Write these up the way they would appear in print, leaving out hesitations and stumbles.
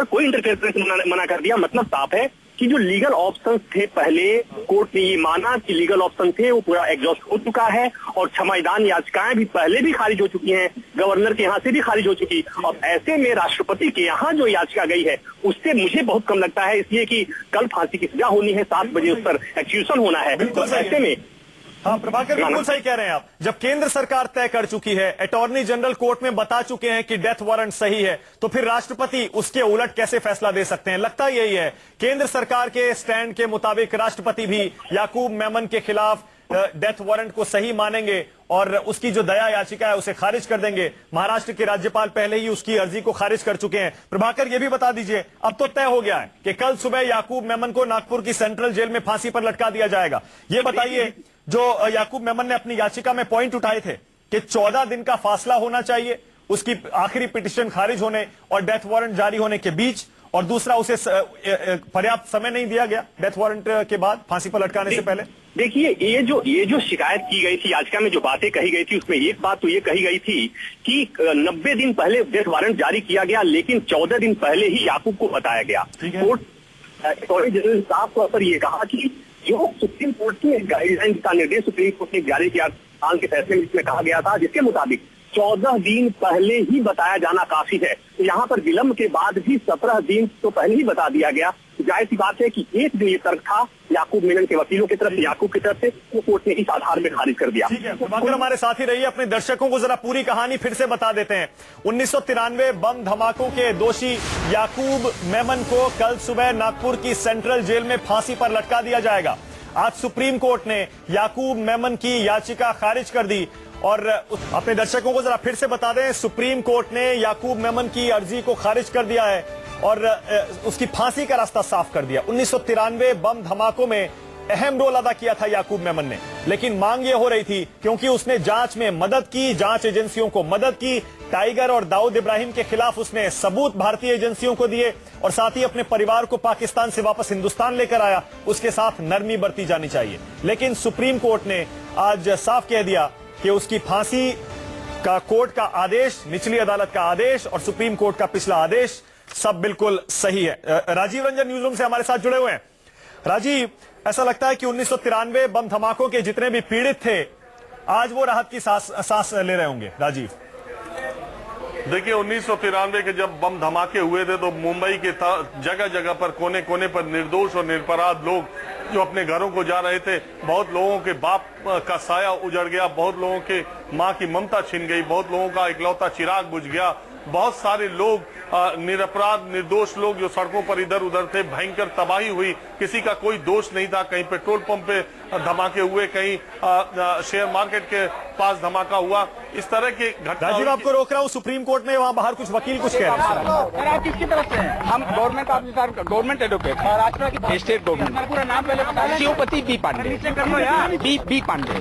कोई इंटरफेरेंस मना कर दिया। मतलब साफ है कि जो लीगल ऑप्शंस थे पहले, कोर्ट ने ये माना कि लीगल ऑप्शन थे वो पूरा एग्जॉस्ट हो चुका है और क्षमादान याचिकाएं भी पहले भी खारिज हो चुकी हैं, गवर्नर के यहाँ से भी खारिज हो चुकी। अब ऐसे में राष्ट्रपति के यहाँ जो याचिका गई है उससे मुझे बहुत कम लगता है, इसलिए कि कल फांसी की सजा होनी है, 7 बजे उस पर एक्यूशन होना है। तो ऐसे में हाँ प्रभाकर बिल्कुल सही कह रहे हैं आप। जब केंद्र सरकार तय कर चुकी है, अटॉर्नी जनरल कोर्ट में बता चुके हैं कि डेथ वारंट सही है, तो फिर राष्ट्रपति उसके उलट कैसे फैसला दे सकते हैं? लगता यही है केंद्र सरकार के स्टैंड के मुताबिक राष्ट्रपति भी याकूब मेमन के खिलाफ डेथ वारंट को सही मानेंगे और उसकी जो दया याचिका है उसे खारिज कर देंगे। महाराष्ट्र के राज्यपाल पहले ही उसकी अर्जी को खारिज कर चुके हैं। प्रभाकर ये भी बता दीजिए, अब तो तय हो गया है कि कल सुबह याकूब मेमन को नागपुर की सेंट्रल जेल में फांसी पर लटका दिया जाएगा। ये बताइए, जो याकूब मेमन ने अपनी याचिका में पॉइंट उठाए थे कि 14 दिन का फासला होना चाहिए उसकी आखिरी पिटीशन खारिज होने और डेथ वारंट जारी होने के बीच, और दूसरा उसे पर्याप्त समय नहीं दिया गया डेथ वारंट के बाद फांसी पर लटकाने से पहले। देखिए, ये जो शिकायत की गई थी, याचिका में जो बातें कही गई थी, उसमें एक बात तो ये कही गई थी कि 90 दिन पहले डेथ वारंट जारी किया गया, लेकिन 14 दिन पहले ही याकूब को बताया गया। कोर्ट अटॉर्नी जनरल साफ तौर पर यह कहा कि जो सुप्रीम कोर्ट की गाइडलाइन का निर्देश सुप्रीम कोर्ट ने जारी किया हाल के फैसले में, इसमें कहा गया था जिसके मुताबिक 14 दिन पहले ही बताया जाना काफी है। तो यहाँ पर विलंब के बाद भी 17 दिन तो पहले ही बता दिया गया। जाहिर सी बात है कि एक दिन ये तर्क था याकूब मेमन के वकीलों की तरफ से, याकूब की तरफ से, वो कोर्ट ने इस आधार में खारिज कर दिया। ठीक है, प्रभाकर हमारे साथ ही रहिए। अपने दर्शकों को जरा पूरी कहानी फिर से बता देते हैं। 1993 बम धमाकों के दोषी याकूब मेमन को कल सुबह नागपुर की सेंट्रल जेल में फांसी पर लटका दिया जाएगा। आज सुप्रीम कोर्ट ने याकूब मेमन की याचिका खारिज कर दी और अपने दर्शकों को जरा फिर से बता दें, सुप्रीम कोर्ट ने याकूब मेमन की अर्जी को खारिज कर दिया है और उसकी फांसी का रास्ता साफ कर दिया। 1993 बम धमाकों में अहम रोल अदा किया था याकूब मेमन ने, लेकिन मांग ये हो रही थी क्योंकि उसने जांच में मदद की, जांच एजेंसियों को मदद की, टाइगर और दाऊद इब्राहिम के खिलाफ उसने सबूत भारतीय एजेंसियों को दिए और साथ ही अपने परिवार को पाकिस्तान से वापस हिंदुस्तान लेकर आया। उसके साथ नरमी बरती जानी चाहिए, लेकिन सुप्रीम कोर्ट ने आज साफ कह दिया कि उसकी फांसी का कोर्ट का आदेश, निचली अदालत का आदेश और सुप्रीम कोर्ट का पिछला आदेश सब बिल्कुल सही है। राजीव रंजन न्यूज रूम से हमारे साथ जुड़े हुए हैं। राजीव, ऐसा लगता है कि 1993 बम धमाकों के जितने भी पीड़ित थे आज वो राहत की सांस ले रहे होंगे। राजीव, देखिए, 1993 के जब बम धमाके हुए थे तो मुंबई के जगह जगह पर, कोने कोने पर निर्दोष और निरपराध लोग जो अपने घरों को जा रहे थे, बहुत लोगों के बाप का साया उजड़ गया, बहुत लोगों के मां की ममता छिन गई, बहुत लोगों का इकलौता चिराग बुझ गया, बहुत सारे लोग निरपराध निर्दोष लोग जो सड़कों पर इधर उधर थे, भयंकर तबाही हुई, किसी का कोई दोष नहीं था। कहीं पेट्रोल पंप पे धमाके हुए, कहीं शेयर मार्केट के पास धमाका हुआ, इस तरह के घटना। राजीव, आपको रोक रहा हूँ, सुप्रीम कोर्ट में वहाँ बाहर कुछ वकील कुछ कह रहे हैं। आप किसकी तरफ से हैं? हम government officer, government advocate, state government. पूरा नाम पहले बता दीजिए। शिवपति बी पांडे। बी पांडे।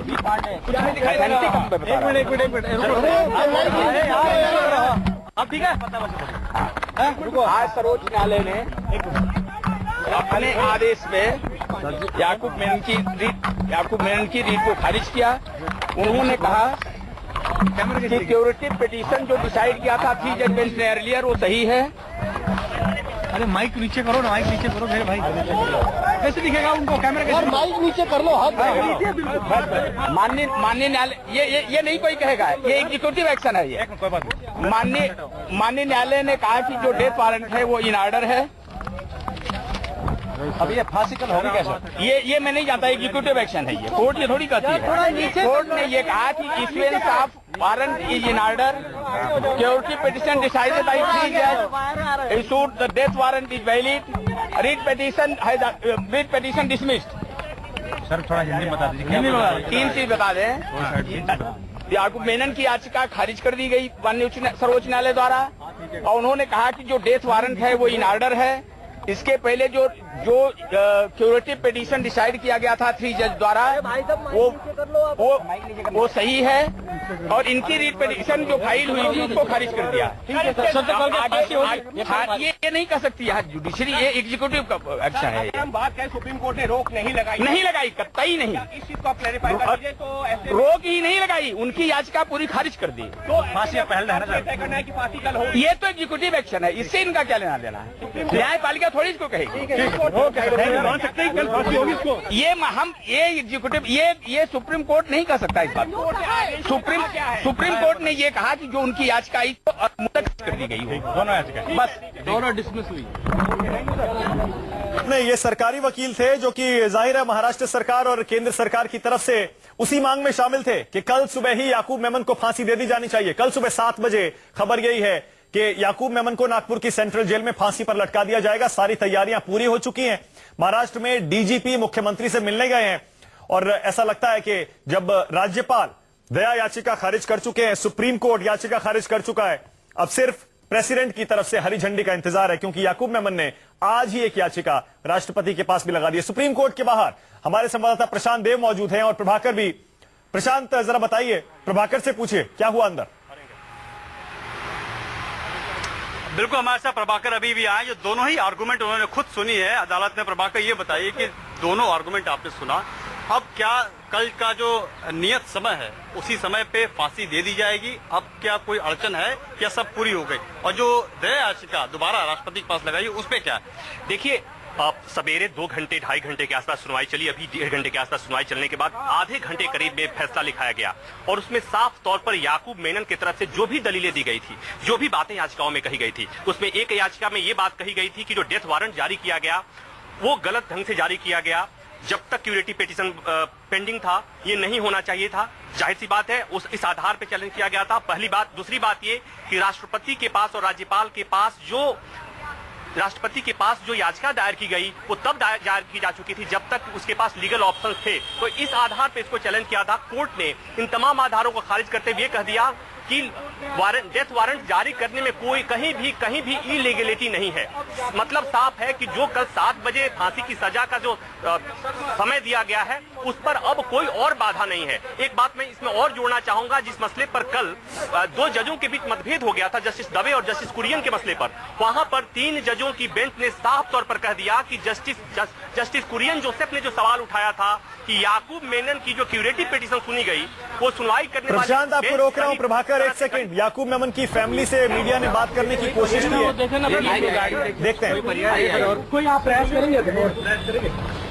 अब ठीक है। आज सर्वोच्च न्यायालय ने अपने आदेश में याकूब मेमन की रीट को खारिज किया। उन्होंने कहा कि सिक्योरिटी पिटीशन जो डिसाइड किया था 3 जज बेंच ने अर्लियर, वो सही है। अरे माइक नीचे करो ना, माइक नीचे करो मेरे भाई। कैसे दिखेगा उनको कैमरा? कैसे माइक नीचे कर लो। माननीय न्यायालय ये नहीं कोई कहेगा, ये एग्जीक्यूटिव एक्शन है। ये कोई बात नहीं। माननीय न्यायालय ने कहा कि जो डेथ वारंट है वो इन ऑर्डर है। अब ये फांसी कल होगी कैसे? ये मैं नहीं जानता, एग्जीक्यूटिव एक्शन है ये। कोर्ट ये थोड़ी कहती है। कोर्ट ने ये कहा कि issuance of warrant is in order, security petition decided by 3 जज, issued the death warrant is valid, writ petition dismissed. Sir थोड़ा हिंदी बता दीजिए। 3 चीज बता दें। याकूब मेमन की याचिका खारिज कर दी गई माननीय सर्वोच्च न्यायालय द्वारा और उन्होंने कहा कि जो डेथ वारंट है वो इन ऑर्डर है। इसके पहले जो क्यूरेटिव पिटीशन डिसाइड किया गया था 3 जज द्वारा वो सही है और इनकी रीट पिटीशन जो फाइल हुई थी उसको खारिज कर दिया। ये नहीं कर सकती है जुडिशरी, ये एग्जीक्यूटिव का एक्शन है। हम बात करें सुप्रीम कोर्ट ने रोक नहीं लगाई, कतई नहीं, इस चीज को आप क्लैरिफाई कर दीजिए। तो ऐसे रोक ही नहीं लगाई, उनकी याचिका पूरी खारिज कर दी। तो फांसी पहल तय करना है कि फांसी कल हो, ये तो एग्जीक्यूटिव एक्शन है, इससे इनका क्या लेना देना है? न्यायपालिका थोड़ी इसको कहेगी। ये एग्जीक्यूटिव ये सुप्रीम कोर्ट नहीं कर सकता इस बात को। सुप्रीम कोर्ट ने ये कहा कि जो उनकी याचिका आई तो मुद्दत कर दी गई हो, दोनों याचिका बस दोनों डिसमिस हुई। नहीं, ये सरकारी वकील थे जो कि जाहिर है महाराष्ट्र सरकार और केंद्र सरकार की तरफ से उसी मांग में शामिल थे कि कल सुबह ही याकूब मेमन को फांसी दे दी जानी चाहिए। कल सुबह 7 बजे खबर यही है कि याकूब मेमन को नागपुर की सेंट्रल जेल में फांसी पर लटका दिया जाएगा। सारी तैयारियां पूरी हो चुकी हैं। महाराष्ट्र में डीजीपी मुख्यमंत्री से मिलने गए हैं और ऐसा लगता है कि जब राज्यपाल दया याचिका खारिज कर चुके हैं, सुप्रीम कोर्ट याचिका खारिज कर चुका है, अब सिर्फ प्रेसिडेंट की तरफ से हरी झंडी का इंतजार है, क्योंकि याकूब मेमन ने आज ही एक याचिका राष्ट्रपति के पास भी लगा दी है। सुप्रीम कोर्ट के बाहर हमारे संवाददाता प्रशांत देव मौजूद हैं और प्रभाकर भी। प्रशांत, जरा बताइए, प्रभाकर से पूछिए क्या हुआ अंदर। बिल्कुल, हमारे साथ प्रभाकर अभी भी आए, जो दोनों ही आर्गुमेंट उन्होंने खुद सुनी है अदालत में। प्रभाकर, ये बताइए कि दोनों आर्गुमेंट आपने सुना, अब क्या कल का जो नियत समय है उसी समय पे फांसी दे दी जाएगी? अब क्या कोई अड़चन है या सब पूरी हो गई? और जो दया याचिका दोबारा राष्ट्रपति के पास लगाई उस पे क्या है? देखिए, सवेरे 2 घंटे 2.5 घंटे के आसपास सुनवाई चली। अभी 1.5 घंटे के आसपास सुनवाई चलने के बाद आधे घंटे करीब में फैसला लिखाया गया और उसमें साफ तौर पर याकूब मेनन की तरफ से जो भी दलीलें दी गई थी, जो भी बातें याचिकाओं में कही गई थी, उसमें एक याचिका में ये बात कही गई थी कि जो डेथ वारंट जारी किया गया वो गलत ढंग से जारी किया गया। जब तक क्यूरेटिव पिटीशन पेंडिंग था ये नहीं होना चाहिए था। जाहिर सी बात है इस आधार पर चैलेंज किया गया था, पहली बात। दूसरी बात ये कि राष्ट्रपति के पास और राज्यपाल के पास जो याचिका दायर की गई वो तब दायर की जा चुकी थी जब तक उसके पास लीगल ऑप्शन थे। तो इस आधार पर इसको चैलेंज किया था। कोर्ट ने इन तमाम आधारों को खारिज करते हुए कह दिया कि डेथ वारंट जारी करने में कोई कहीं भी इलीगलिटी नहीं है। मतलब साफ है कि जो कल 7 बजे फांसी की सजा का जो समय दिया गया है उस पर अब कोई और बाधा नहीं है। एक बात मैं इसमें और जोड़ना चाहूंगा, जिस मसले पर कल 2 जजों के बीच मतभेद हो गया था, जस्टिस दवे और जस्टिस कुरियन के मसले पर, वहां पर 3 जजों की बेंच ने साफ तौर पर कह दिया कि जस्टिस कुरियन जोसेफ ने जो सवाल उठाया था कि याकूब मेनन की जो क्यूरेटिव पिटीशन सुनी गई वो सुनवाई करने वाली। प्रशांत, आपको रोक रहा हूं। प्रभाकर, 1 सेकंड। याकूब मेमन की फैमिली से मीडिया ने बात करने की कोशिश की है, देखते हैं। कोई आप प्रयास करेंगे?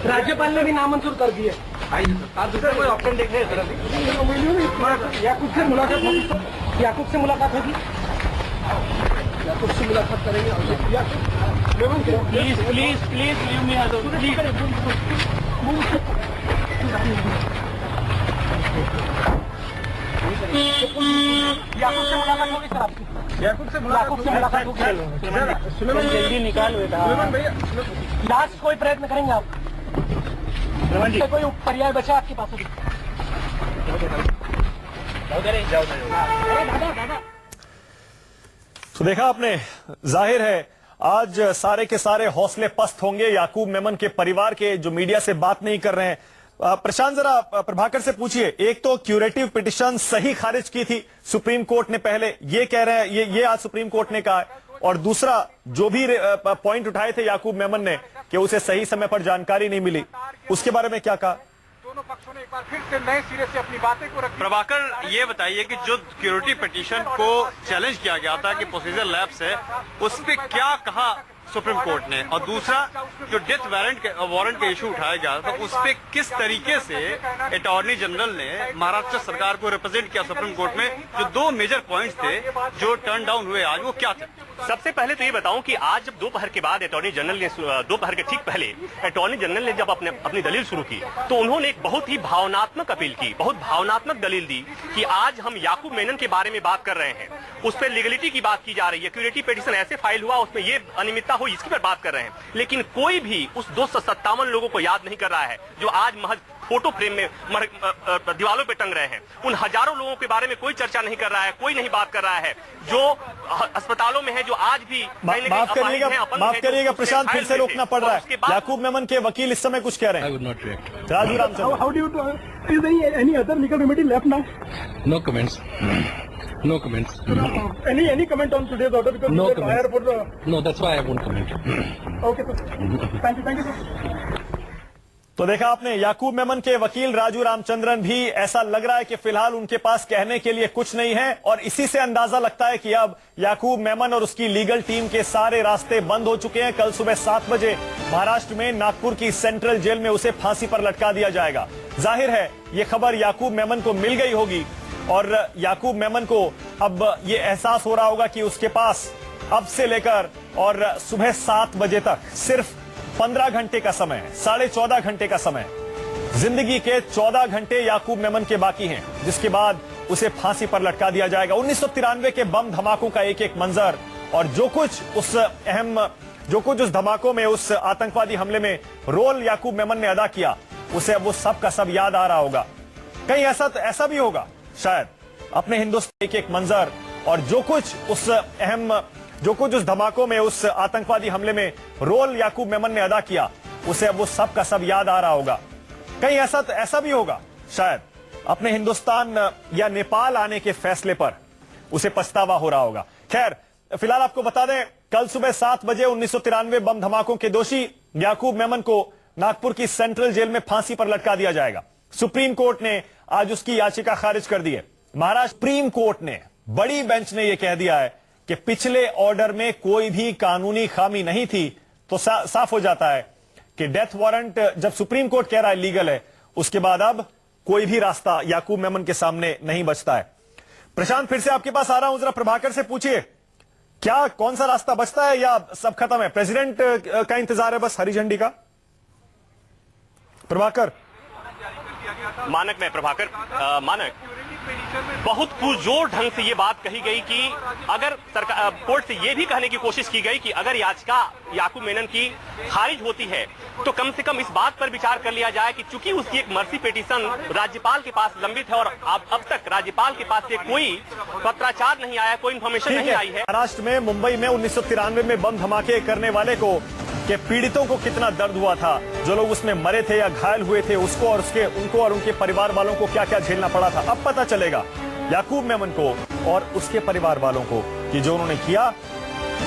राज्यपाल ने भी नामंजूर कर दिए। आप दूसरा कोई ऑप्शन देख रहे हैं? याकूब से मुलाकात होगी, याकूब से मुलाकात होगी, याकूब से मुलाकात करेंगे। Please please please leave me Yakub से मुलाकात होगी सर आपकी? याकूब से मुलाकात होगी। सुलेमान जल्दी निकाल बेटा। लास्ट कोई प्रयत्न करेंगे आप? कोई पर्याय बचा आपके पास? तो देखा आपने, जाहिर है आज सारे के सारे हौसले पस्त होंगे याकूब मेमन के परिवार के, जो मीडिया से बात नहीं कर रहे हैं। प्रशांत, जरा प्रभाकर से पूछिए, एक तो क्यूरेटिव पिटीशन सही खारिज की थी सुप्रीम कोर्ट ने, पहले ये कह रहे हैं, ये आज सुप्रीम कोर्ट ने कहा है, और दूसरा जो भी पॉइंट उठाए थे याकूब मेमन ने कि उसे सही समय पर जानकारी नहीं मिली, उसके बारे में क्या कहा? दोनों पक्षों ने एक बार फिर से नए सिरे से अपनी बातें को रखी। प्रभाकर, ये बताइए कि जो क्यूरेटिव पिटीशन को चैलेंज किया गया था कि प्रोसीजर लैप्स है, उस पर क्या कहा सुप्रीम कोर्ट ने? और दूसरा, जो डेथ वारंट का इशू उठाया गया था उस पर किस तरीके से अटॉर्नी जनरल ने महाराष्ट्र सरकार को रिप्रेजेंट किया सुप्रीम कोर्ट में? जो 2 मेजर पॉइंट्स थे जो टर्न डाउन हुए आज, वो क्या थे? सबसे पहले तो ये बताऊं कि आज जब दोपहर के बाद अटॉर्नी जनरल ने, दोपहर के ठीक पहले अटॉर्नी जनरल ने जब अपनी दलील शुरू की तो उन्होंने एक बहुत ही भावनात्मक अपील की, बहुत भावनात्मक दलील दी कि आज हम याकूब मेनन के बारे में बात कर रहे हैं, उस पर लीगलिटी की बात की जा रही है, क्यूरेटिव पिटीशन ऐसे फाइल हुआ उसमें ये अनियमितता इसकी पर बात कर रहे हैं, लेकिन कोई भी उस 257 लोगों को याद नहीं कर रहा है जो आज महज फोटो फ्रेम में दीवारों पे टंग रहे हैं, उन हजारों लोगों के बारे में कोई चर्चा नहीं कर रहा है, कोई नहीं बात कर रहा है, जो अस्पताल में है, जो आज भी माफ करिएगा प्रशांत, फिर से रोकना पड़ रहा है। याकूब मेमन के वकील इस समय कुछ कह रहे हैं। Raju Ramchandra, how do you is any other legal remedy left now? No comments. No comments. Any comment on today's order because No you are comment. higher for the... No, that's why I won't comment. Okay, sir. Thank you, sir. तो देखा आपने, याकूब मेमन के वकील राजू रामचंद्रन भी ऐसा लग रहा है कि फिलहाल उनके पास कहने के लिए कुछ नहीं है, और इसी से अंदाजा लगता है कि अब याकूब मेमन और उसकी लीगल टीम के सारे रास्ते बंद हो चुके हैं। कल सुबह 7 बजे महाराष्ट्र में नागपुर की सेंट्रल जेल में उसे फांसी पर लटका दिया जाएगा। जाहिर है ये खबर याकूब मेमन को मिल गई होगी, और याकूब मेमन को अब ये एहसास हो रहा होगा कि उसके पास अब से लेकर और सुबह 7 बजे तक सिर्फ 15 घंटे का समय है, 14.5 घंटे का समय। जिंदगी के 14 घंटे याकूब मेमन के बाकी हैं, जिसके बाद उसे फांसी पर लटका दिया जाएगा। 1993 के बम धमाकों का एक एक मंजर, और जो कुछ उस धमाकों में, उस आतंकवादी हमले में रोल याकूब मेमन ने अदा किया, उसे अब वो सब का सब याद आ रहा होगा। कहीं ऐसा भी होगा शायद, अपने हिंदुस्तान एक एक मंजर, और जो कुछ उस धमाकों में, उस आतंकवादी हमले में रोल याकूब मेमन ने अदा किया, उसे अब वो सब का सब याद आ रहा होगा। कहीं ऐसा भी होगा शायद, अपने हिंदुस्तान या नेपाल आने के फैसले पर उसे पछतावा हो रहा होगा। खैर, फिलहाल आपको बता दें, कल सुबह 7 बजे 1993 बम धमाकों के दोषी याकूब मेमन को नागपुर की सेंट्रल जेल में फांसी पर लटका दिया जाएगा। सुप्रीम कोर्ट ने आज उसकी याचिका खारिज कर दी है। महाराष्ट्र सुप्रीम कोर्ट ने, बड़ी बेंच ने यह कह दिया है कि पिछले ऑर्डर में कोई भी कानूनी खामी नहीं थी, तो साफ हो जाता है कि डेथ वारंट जब सुप्रीम कोर्ट कह रहा है लीगल है, उसके बाद अब कोई भी रास्ता याकूब मेमन के सामने नहीं बचता है। प्रशांत, फिर से आपके पास आ रहा हूं, जरा प्रभाकर से पूछिए, क्या कौन सा रास्ता बचता है या सब खत्म है? प्रेसिडेंट का इंतजार है बस, हरी झंडी का। प्रभाकर। मानक में प्रभाकर, मानक, बहुत पुरजोर ढंग से ये बात कही गई कि अगर सरकार, कोर्ट से ये भी कहने की कोशिश की गई कि अगर याचिका याकूब मेमन की खारिज होती है तो कम से कम इस बात पर विचार कर लिया जाए कि चूंकि उसकी एक मर्सी पिटीशन राज्यपाल के पास लंबित है और अब तक राज्यपाल के पास से कोई पत्राचार नहीं आया, कोई इंफॉर्मेशन नहीं आई है। महाराष्ट्र में, मुंबई में 1993 में बम धमाके करने वाले को, के पीड़ितों को कितना दर्द हुआ था, जो लोग उसमें मरे थे या घायल हुए थे, उनको और उनके परिवार वालों को क्या क्या झेलना पड़ा था। अब पता चलेगा याकूब मेमन को और उसके परिवार वालों को कि जो उन्होंने किया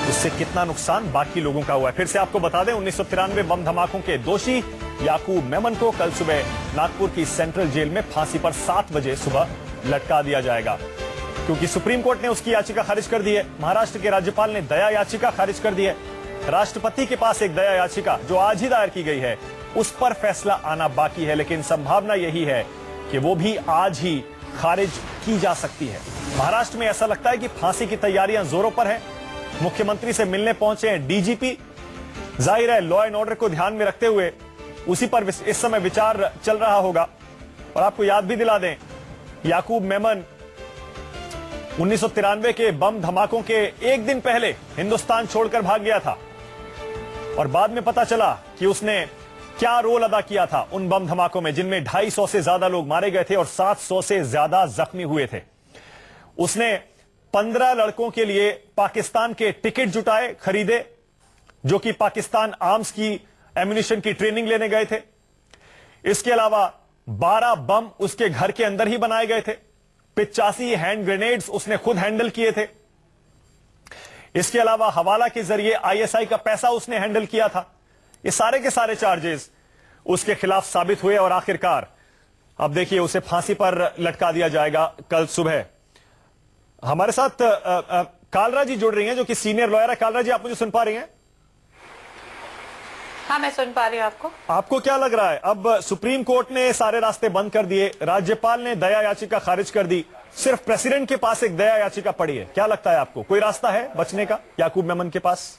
उससे कितना नुकसान बाकी लोगों का हुआ है। फिर से आपको बता दें, 1993 बम धमाकों के दोषी याकूब मेमन को कल सुबह नागपुर की सेंट्रल जेल में फांसी पर 7 बजे सुबह लटका दिया जाएगा, क्योंकि सुप्रीम कोर्ट ने उसकी याचिका खारिज कर दी है। महाराष्ट्र के राज्यपाल ने दया याचिका खारिज कर दी है। राष्ट्रपति के पास एक दया याचिका जो आज ही दायर की गई है, उस पर फैसला आना बाकी है, लेकिन संभावना यही है कि वो भी आज ही खारिज की जा सकती है। महाराष्ट्र में ऐसा लगता है कि फांसी की तैयारियां जोरों पर हैं। मुख्यमंत्री से मिलने पहुंचे हैं डीजीपी। जाहिर है लॉ एंड ऑर्डर को ध्यान में रखते हुए उसी पर इस समय विचार चल रहा होगा। और आपको याद भी दिला दें, याकूब मेमन 1993 के बम धमाकों के एक दिन पहले हिंदुस्तान छोड़कर भाग गया था, और बाद में पता चला कि उसने क्या रोल अदा किया था उन बम धमाकों में, जिनमें 250 से ज्यादा लोग मारे गए थे और 700 से ज्यादा जख्मी हुए थे। उसने 15 लड़कों के लिए पाकिस्तान के टिकट जुटाए, खरीदे, जो कि पाकिस्तान आर्म्स की एम्यूनिशन की ट्रेनिंग लेने गए थे। इसके अलावा 12 बम उसके घर के अंदर ही बनाए गए थे। 85 हैंड ग्रेनेड्स उसने खुद हैंडल किए थे। इसके अलावा हवाला के जरिए आईएसआई का पैसा उसने हैंडल किया था। ये सारे के सारे चार्जेस उसके खिलाफ साबित हुए, और आखिरकार अब देखिए उसे फांसी पर लटका दिया जाएगा कल सुबह। हमारे साथ कालरा जी जुड़ रही हैं, जो कि सीनियर लॉयर है। कालरा जी, आप मुझे सुन पा रही हैं? हाँ, मैं सुन पा रही हूँ आपको। आपको क्या लग रहा है, अब सुप्रीम कोर्ट ने सारे रास्ते बंद कर दिए, राज्यपाल ने दया याचिका खारिज कर दी, सिर्फ प्रेसिडेंट के पास एक दया याचिका पड़ी है। क्या लगता है आपको, कोई रास्ता है बचने का याकूब मेमन के पास?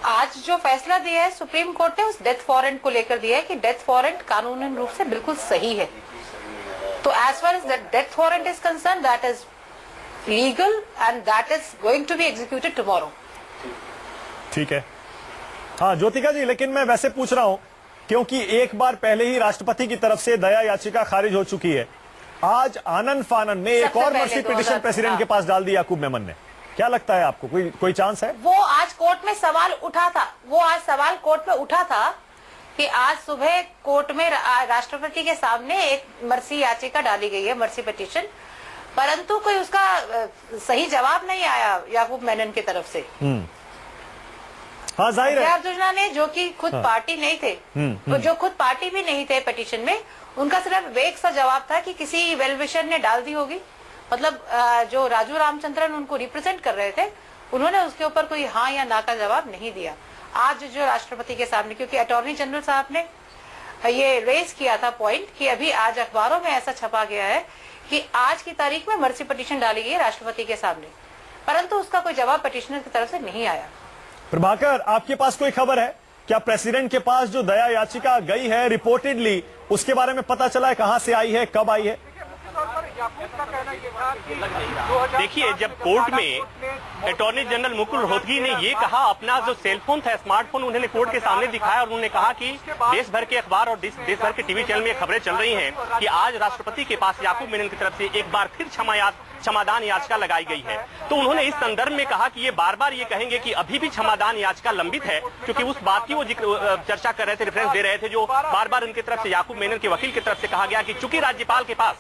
आज जो फैसला दिया है सुप्रीम कोर्ट ने उस डेथ वारंट को लेकर दिया है कि डेथ वारंट कानूनी रूप से बिल्कुल सही है। तो as far as that death warrant is concern, that is legal and that is going to be executed tomorrow. ठीक है। हाँ ज्योतिका जी, लेकिन मैं वैसे पूछ रहा हूं क्योंकि एक बार पहले ही राष्ट्रपति की तरफ से दया याचिका खारिज हो चुकी है। आज आनंद फानन में एक और मर्सी पिटीशन प्रेसिडेंट के पास डाल दी याकूब मेमन ने। क्या लगता है आपको, कोई चांस है? वो आज कोर्ट में सवाल उठा था, वो आज सवाल कोर्ट में उठा था कि आज सुबह कोर्ट में राष्ट्रपति के सामने एक मर्सी याचिका डाली गई है, मर्सी पिटीशन, परंतु कोई उसका सही जवाब नहीं आया याकूब मेनन की तरफ से। हाँ, जाहिर है योजना ने, जो कि खुद पार्टी नहीं थे, तो जो खुद पार्टी भी नहीं थे पिटीशन में, उनका सिर्फ वेग सा जवाब था कि किसी वेल विशर ने डाल दी होगी। मतलब जो राजू रामचंद्रन उनको रिप्रेजेंट कर रहे थे, उन्होंने उसके ऊपर कोई हाँ या ना का जवाब नहीं दिया। आज जो राष्ट्रपति के सामने, क्योंकि अटॉर्नी जनरल साहब ने ये रेज किया था पॉइंट कि अभी आज अखबारों में ऐसा छपा गया है कि आज की तारीख में मर्सी पिटीशन डाली गई है राष्ट्रपति के सामने, परंतु उसका कोई जवाब पिटीशनर की तरफ से नहीं आया। प्रभाकर, आपके पास कोई खबर है क्या? प्रेसिडेंट के पास जो दया याचिका गई है रिपोर्टेडली, उसके बारे में पता चला है कहां से आई है, कब आई है? देखिए, जब कोर्ट में अटॉर्नी जनरल मुकुल रोहतगी ने ये कहा, अपना जो सेलफोन था, स्मार्टफोन, उन्होंने कोर्ट के सामने दिखाया और उन्होंने कहा कि देश भर के अखबार और देश भर के टीवी चैनल में खबरें चल रही हैं कि आज राष्ट्रपति के पास याकूब मेनन की तरफ से एक बार फिर क्षमादान याचिका लगाई गई है। तो उन्होंने इस संदर्भ में कहा कि ये बार बार ये कहेंगे कि अभी भी क्षमादान याचिका लंबित है, क्योंकि उस बात की वो चर्चा कर रहे थे, रेफरेंस दे रहे थे, जो बार बार उनकी तरफ से याकूब मेनन के वकील की तरफ से कहा गया कि चूंकि राज्यपाल के पास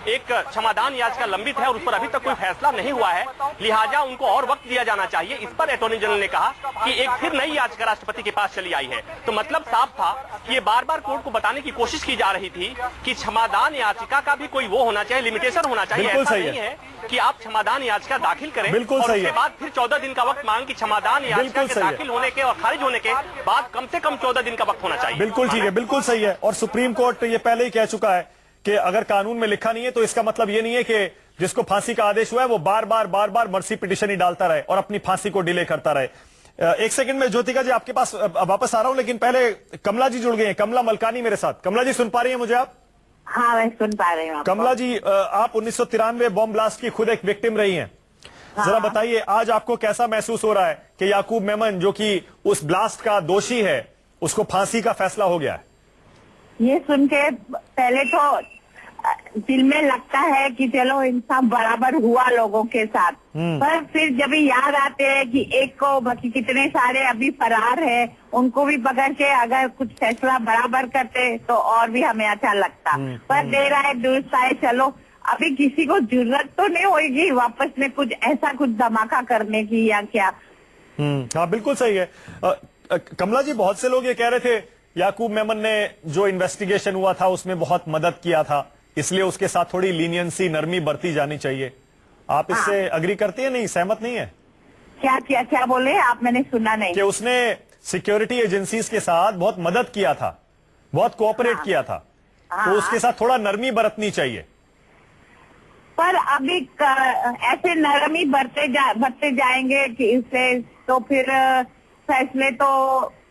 एक क्षमादान याचिका लंबित है और उस पर अभी तक कोई फैसला नहीं हुआ है, लिहाजा उनको और वक्त दिया जाना चाहिए। इस पर अटॉर्नी जनरल ने कहा कि एक फिर नई याचिका राष्ट्रपति के पास चली आई है। तो मतलब साफ था कि ये बार बार कोर्ट को बताने की कोशिश की जा रही थी कि क्षमादान याचिका का भी कोई वो होना चाहिए, लिमिटेशन होना चाहिए। ऐसा नहीं है कि आप क्षमादान याचिका दाखिल करें और उसके बाद फिर 14 दिन का वक्त मांग कि क्षमादान याचिका के दाखिल होने के और खारिज होने के बाद कम से कम 14 दिन का वक्त होना चाहिए। बिल्कुल ठीक है, बिल्कुल सही है। और सुप्रीम कोर्ट ये पहले ही कह चुका है कि अगर कानून में लिखा नहीं है तो इसका मतलब ये नहीं है कि जिसको फांसी का आदेश हुआ है वो बार बार मर्सी पिटीशन ही डालता रहे और अपनी फांसी को डिले करता रहे। एक सेकंड में ज्योतिका जी आपके पास वापस आ रहा हूं, लेकिन पहले कमला जी जुड़ गए हैं। कमला मलकानी मेरे साथ। कमला जी, सुन पा रही है मुझे आप? हाँ, मैं सुन पा रही हूँ। कमला जी, आप 1993 बॉम्ब ब्लास्ट की खुद एक विक्टिम रही हैं। जरा बताइए, आज आपको कैसा महसूस हो रहा है कि याकूब मेमन, जो कि उस ब्लास्ट का दोषी है, उसको फांसी का फैसला हो गया है? ये सुन के पहले तो दिल में लगता है कि चलो इंसान बराबर हुआ लोगों के साथ, पर फिर जब याद आते हैं कि एक को, बाकी कितने सारे अभी फरार है, उनको भी पकड़ के अगर कुछ फैसला बराबर करते तो और भी हमें अच्छा लगता। पर दे रहा है दुरुस्त है, चलो अभी किसी को जरूरत तो नहीं होगी वापस में कुछ ऐसा कुछ धमाका करने की या क्या। हाँ, बिल्कुल सही है। कमला जी, बहुत से लोग ये कह रहे थे याकूब मेमन ने जो इन्वेस्टिगेशन हुआ था उसमें बहुत मदद किया था, इसलिए उसके साथ थोड़ी लीनियंसी, नरमी बरती जानी चाहिए। आप इससे अग्री करती है? नहीं, सहमत नहीं है? क्या बोले आप? मैंने सुना नहीं। कि उसने सिक्योरिटी एजेंसीज के साथ बहुत मदद किया था, बहुत कोऑपरेट किया था, तो उसके साथ थोड़ा नरमी बरतनी चाहिए। पर अभी ऐसे नरमी बढ़ते जाएंगे कि इससे तो फिर फैसले तो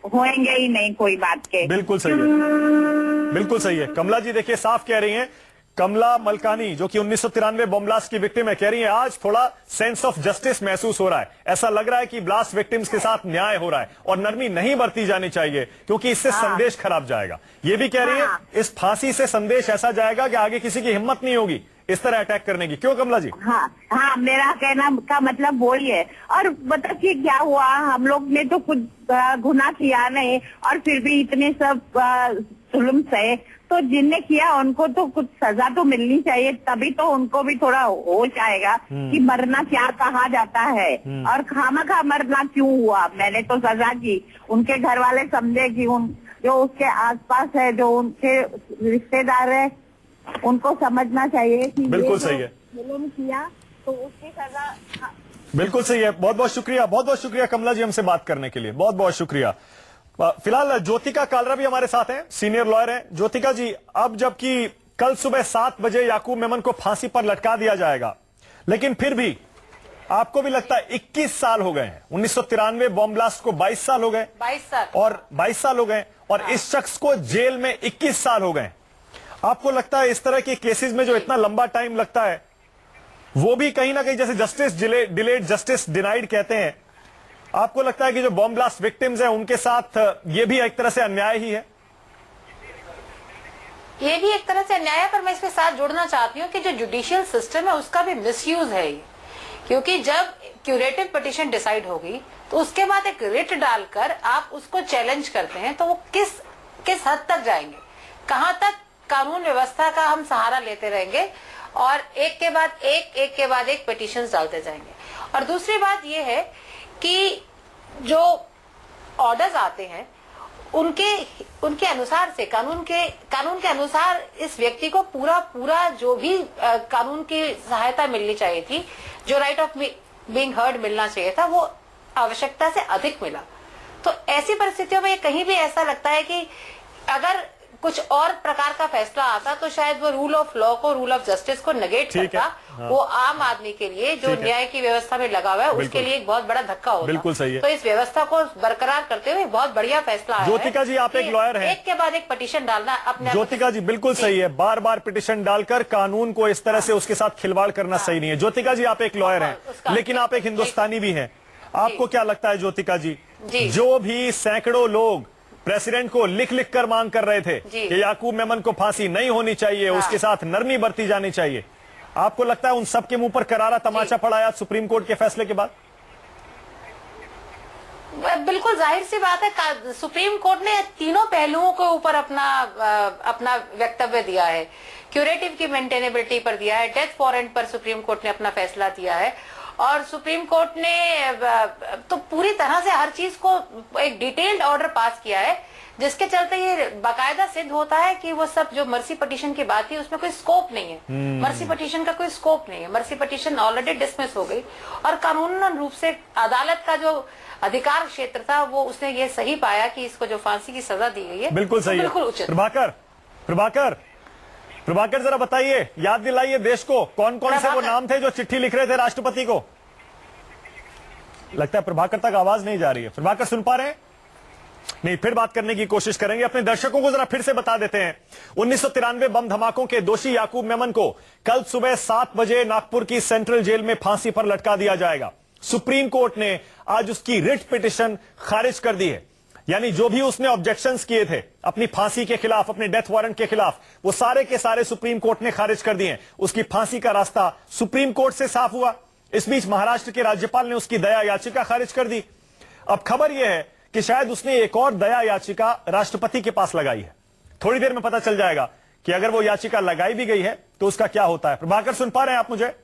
होंगे ही नहीं कोई बात के। बिल्कुल सही है, बिल्कुल सही है। कमला जी देखिए, साफ कह रही हैं। कमला मलकानी, जो कि 1993 बॉम्ब ब्लास्ट की विक्टिम है, कह रही है आज थोड़ा सेंस ऑफ जस्टिस महसूस हो रहा है। ऐसा लग रहा है कि ब्लास्ट विक्टिम्स के साथ न्याय हो रहा है और नरमी नहीं बरती जानी चाहिए, क्योंकि इससे संदेश खराब जाएगा। ये भी कह रही है इस फांसी से संदेश ऐसा जाएगा कि आगे किसी की हिम्मत नहीं होगी इस तरह अटैक करने की। क्यों कमला जी? हाँ, मेरा कहना का मतलब वही है। और बताइए क्या हुआ, हम लोग ने तो कुछ गुनाह किया नहीं और फिर भी इतने सब जुल्म सहे, तो जिनने किया उनको तो कुछ सजा तो मिलनी चाहिए, तभी तो उनको भी थोड़ा होश आएगा कि मरना क्या कहा जाता है और खामखा मरना क्यों हुआ। मैंने तो सजा की, उनके घर वाले समझे कि जो उसके आसपास है, जो उनके रिश्तेदार है, उनको समझना चाहिए कि बिल्कुल सही है, जुल्म किया तो उसकी सजा। बिल्कुल सही है। बहुत बहुत शुक्रिया, बहुत बहुत शुक्रिया कमला जी हमसे बात करने के लिए, बहुत बहुत शुक्रिया। फिलहाल ज्योतिका कालरा भी हमारे साथ हैं, सीनियर लॉयर हैं। ज्योतिका जी, अब जबकि कल सुबह 7 बजे याकूब मेमन को फांसी पर लटका दिया जाएगा, लेकिन फिर भी आपको भी लगता है 21 साल हो गए हैं। 1993 बॉम्ब ब्लास्ट को 22 साल हो गए, 22 साल हो गए, और इस शख्स को जेल में 21 साल हो गए। आपको लगता है इस तरह के केसेस में जो इतना लंबा टाइम लगता है, वो भी कहीं ना कहीं, जैसे जस्टिस डिलेड जस्टिस डिनाइड कहते हैं, आपको लगता है कि जो बॉम्ब ब्लास्ट विक्टिम्स हैं उनके साथ ये भी एक तरह से अन्याय ही है? ये भी एक तरह से अन्याय है, पर मैं इसके साथ जोड़ना चाहती हूँ कि जो जुडिशियल सिस्टम है उसका भी मिसयूज है ये, क्योंकि जब क्यूरेटिव पिटीशन डिसाइड होगी तो उसके बाद एक रिट डालकर आप उसको चैलेंज करते हैं, तो वो किस हद तक जाएंगे, कहां तक कानून व्यवस्था का हम सहारा लेते रहेंगे और एक के बाद एक पिटीशन डालते जाएंगे। और दूसरी बात ये है कि जो ऑर्डर्स आते हैं उनके अनुसार से कानून के अनुसार इस व्यक्ति को पूरा जो भी कानून की सहायता मिलनी चाहिए थी, जो राइट ऑफ बीइंग हर्ड मिलना चाहिए था, वो आवश्यकता से अधिक मिला। तो ऐसी परिस्थितियों में कहीं भी ऐसा लगता है कि अगर कुछ और प्रकार का फैसला आता तो शायद वो रूल ऑफ लॉ को, रूल ऑफ जस्टिस को नेगेट करता। हाँ। वो आम आदमी के लिए जो न्याय की व्यवस्था में लगा हुआ है उसके लिए एक बहुत बड़ा धक्का होता। बिल्कुल सही है। तो इस व्यवस्था को बरकरार करते हुए बहुत बढ़िया फैसला है। ज्योतिका जी, आप एक लॉयर हैं, एक के बाद एक पिटीशन डालना अपने। ज्योतिका जी बिल्कुल सही है, बार बार पिटीशन डालकर कानून को इस तरह से उसके साथ खिलवाड़ करना सही नहीं है। ज्योतिका जी, आप एक लॉयर हैं, लेकिन आप एक हिंदुस्तानी भी हैं, आपको क्या लगता है ज्योतिका जी, जो भी सैकड़ों लोग प्रेसिडेंट को लिख कर मांग कर रहे थे कि याकूब मेमन को फांसी नहीं होनी चाहिए, उसके साथ नरमी बरती जानी चाहिए, आपको लगता है उन सबके मुंह पर करारा तमाचा पड़ा आज सुप्रीम कोर्ट के फैसले के बाद? बिल्कुल जाहिर सी बात है, सुप्रीम कोर्ट ने तीनों पहलुओं के ऊपर अपना वक्तव्य दिया है। क्यूरेटिव की मेंटेनेबिलिटी पर दिया है, डेथ वारंट पर सुप्रीम कोर्ट ने अपना फैसला दिया है, और सुप्रीम कोर्ट ने तो पूरी तरह से हर चीज को एक डिटेल्ड ऑर्डर पास किया है, जिसके चलते ये बाकायदा सिद्ध होता है कि वो सब जो मर्सी पिटीशन की बात थी उसमें कोई स्कोप नहीं है। मर्सी पिटीशन का कोई स्कोप नहीं है। मर्सी पिटीशन ऑलरेडी डिसमिस हो गई और कानूनन रूप से अदालत का जो अधिकार क्षेत्र था वो उसने ये सही पाया कि इसको जो फांसी की सजा दी गई है बिल्कुल सही है। बिल्कुल उचित। प्रभाकर जरा बताइए, याद दिलाइए देश को, कौन कौन से वो नाम थे जो चिट्ठी लिख रहे थे राष्ट्रपति को? लगता है प्रभाकर तक आवाज नहीं जा रही है। प्रभाकर सुन पा रहे हैं? नहीं, फिर बात करने की कोशिश करेंगे। अपने दर्शकों को जरा फिर से बता देते हैं, 1993 बम धमाकों के दोषी याकूब मेमन को कल सुबह 7 बजे नागपुर की सेंट्रल जेल में फांसी पर लटका दिया जाएगा। सुप्रीम कोर्ट ने आज उसकी रिट पिटीशन खारिज कर दी है, यानी जो भी उसने ऑब्जेक्शंस किए थे अपनी फांसी के खिलाफ, अपने डेथ वारंट के खिलाफ, वो सारे के सारे सुप्रीम कोर्ट ने खारिज कर दिए। उसकी फांसी का रास्ता सुप्रीम कोर्ट से साफ हुआ। इस बीच महाराष्ट्र के राज्यपाल ने उसकी दया याचिका खारिज कर दी। अब खबर यह है कि शायद उसने एक और दया याचिका राष्ट्रपति के पास लगाई है। थोड़ी देर में पता चल जाएगा कि अगर वो याचिका लगाई भी गई है तो उसका क्या होता है। प्रभाकर सुन पा रहे हैं आप मुझे?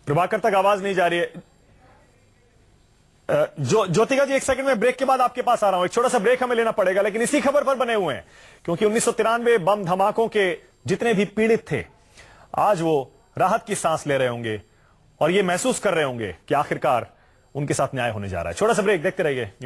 प्रभाकर तक आवाज नहीं जा रही है। ज्योतिका जी, एक सेकंड में ब्रेक के बाद आपके पास आ रहा हूं। एक छोटा सा ब्रेक हमें लेना पड़ेगा, लेकिन इसी खबर पर बने हुए हैं, क्योंकि 1993 बम धमाकों के जितने भी पीड़ित थे आज वो राहत की सांस ले रहे होंगे और ये महसूस कर रहे होंगे कि आखिरकार उनके साथ न्याय होने जा रहा है। छोटा सा ब्रेक, देखते रहिए।